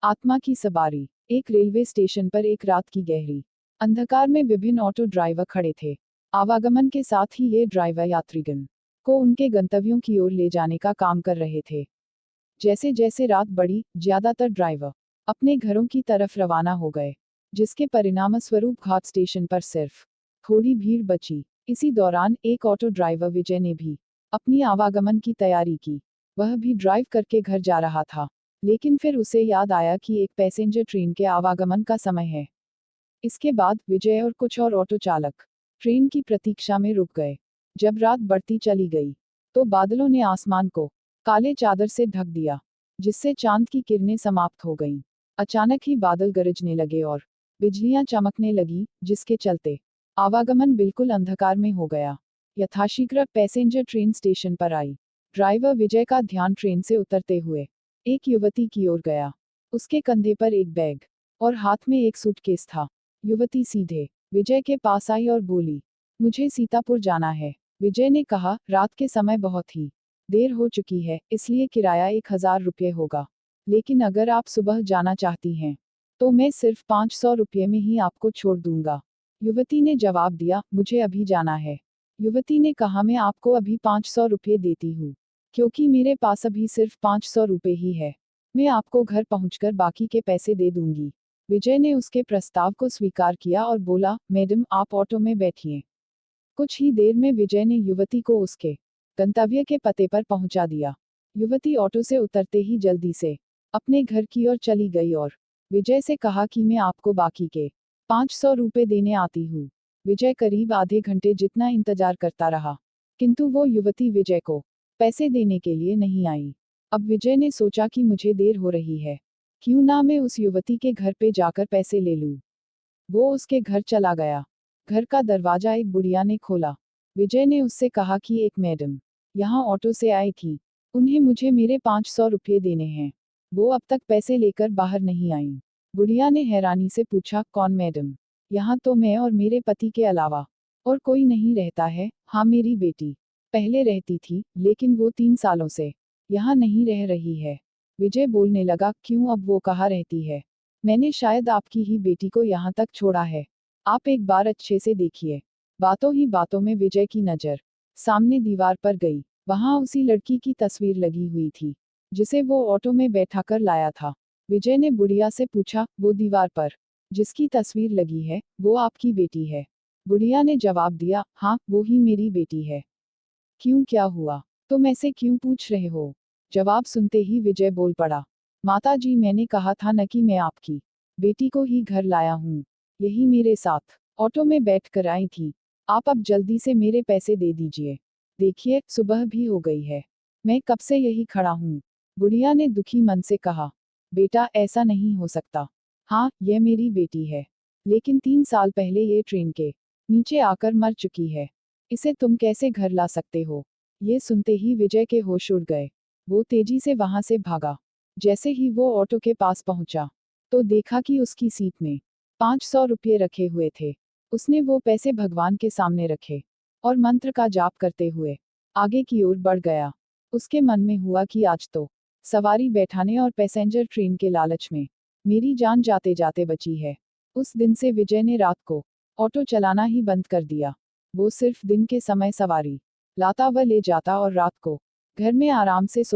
आत्मा की सवारी। एक रेलवे स्टेशन पर एक रात की गहरी अंधकार में विभिन्न ऑटो ड्राइवर खड़े थे। आवागमन के साथ ही ये ड्राइवर यात्रीगण को उनके गंतव्यों की ओर ले जाने का काम कर रहे थे। जैसे जैसे रात बढ़ी, ज्यादातर ड्राइवर अपने घरों की तरफ रवाना हो गए, जिसके परिणामस्वरूप घाट स्टेशन पर सिर्फ थोड़ी भीड़ बची। इसी दौरान एक ऑटो ड्राइवर विजय ने भी अपनी आवागमन की तैयारी की। वह भी ड्राइव करके घर जा रहा था, लेकिन फिर उसे याद आया कि एक पैसेंजर ट्रेन के आवागमन का समय है। इसके बाद विजय और कुछ और ऑटो चालक ट्रेन की प्रतीक्षा में रुक गए। जब रात बढ़ती चली गई, तो बादलों ने आसमान को काले चादर से ढक दिया, जिससे चांद की किरणें समाप्त हो गईं। अचानक ही बादल गरजने लगे और बिजलियां चमकने लगी, जिसके चलते आवागमन बिल्कुल अंधकार में हो गया। यथाशीघ्र पैसेंजर ट्रेन स्टेशन पर आई। ड्राइवर विजय का ध्यान ट्रेन से उतरते हुए एक युवती की ओर गया। उसके कंधे पर एक बैग और हाथ में एक सूटकेस था। युवती सीधे विजय के पास आई और बोली, मुझे सीतापुर जाना है। विजय ने कहा, रात के समय बहुत ही देर हो चुकी है, इसलिए किराया 1000 रुपये होगा। लेकिन अगर आप सुबह जाना चाहती हैं, तो मैं सिर्फ 500 रुपये में ही आपको छोड़ दूंगा। युवती ने जवाब दिया, मुझे अभी जाना है। युवती ने कहा, मैं आपको अभी 500 रुपये देती हूँ, क्योंकि मेरे पास अभी सिर्फ 500 रुपये ही है। मैं आपको घर पहुंचकर बाकी के पैसे दे दूंगी। विजय ने उसके प्रस्ताव को स्वीकार किया और बोला, मैडम आप ऑटो में बैठिए। कुछ ही देर में विजय ने युवती को उसके गंतव्य के पते पर पहुंचा दिया। युवती ऑटो से उतरते ही जल्दी से अपने घर की ओर चली गई और विजय से कहा कि मैं आपको बाकी के 500 रुपये देने आती हूँ। विजय करीब आधे घंटे जितना इंतजार करता रहा, किंतु वो युवती विजय को पैसे देने के लिए नहीं आई। अब विजय ने सोचा कि मुझे देर हो रही है, क्यों ना मैं उस युवती के घर पे जाकर पैसे ले लूं। वो उसके घर चला गया। घर का दरवाजा एक बुढ़िया ने खोला। विजय ने उससे कहा कि एक मैडम यहाँ ऑटो से आई थी, उन्हें मुझे मेरे 500 रुपये देने हैं। वो अब तक पैसे लेकर बाहर नहीं आई। बुढ़िया ने हैरानी से पूछा, कौन मैडम? यहाँ तो मैं और मेरे पति के अलावा और कोई नहीं रहता है। हाँ, मेरी बेटी पहले रहती थी, लेकिन वो 3 सालों से यहाँ नहीं रह रही है। विजय बोलने लगा, क्यों, अब वो कहाँ रहती है? मैंने शायद आपकी ही बेटी को यहाँ तक छोड़ा है। आप एक बार अच्छे से देखिए। बातों ही बातों में विजय की नज़र सामने दीवार पर गई। वहां उसी लड़की की तस्वीर लगी हुई थी, जिसे वो ऑटो में बैठाकर लाया था। विजय ने बुढ़िया से पूछा, वो दीवार पर जिसकी तस्वीर लगी है, वो आपकी बेटी है? बुढ़िया ने जवाब दिया, हाँ, वो ही मेरी बेटी है। क्यों, क्या हुआ? तुम ऐसे क्यों पूछ रहे हो? जवाब सुनते ही विजय बोल पड़ा, माता जी, मैंने कहा था न कि मैं आपकी बेटी को ही घर लाया हूँ। यही मेरे साथ ऑटो में बैठ कर आई थी। आप अब जल्दी से मेरे पैसे दे दीजिए। देखिए, सुबह भी हो गई है, मैं कब से यही खड़ा हूँ। बुढ़िया ने दुखी मन से कहा, बेटा ऐसा नहीं हो सकता। हाँ, यह मेरी बेटी है, लेकिन 3 साल पहले ये ट्रेन के नीचे आकर मर चुकी है। इसे तुम कैसे घर ला सकते हो? ये सुनते ही विजय के होश उड़ गए। वो तेजी से वहां से भागा। जैसे ही वो ऑटो के पास पहुंचा, तो देखा कि उसकी सीट में 500 रुपये रखे हुए थे। उसने वो पैसे भगवान के सामने रखे और मंत्र का जाप करते हुए आगे की ओर बढ़ गया। उसके मन में हुआ कि आज तो सवारी बैठाने और पैसेंजर ट्रेन के लालच में मेरी जान जाते जाते बची है। उस दिन से विजय ने रात को ऑटो चलाना ही बंद कर दिया। वो सिर्फ दिन के समय सवारी लाता व ले जाता और रात को घर में आराम से सो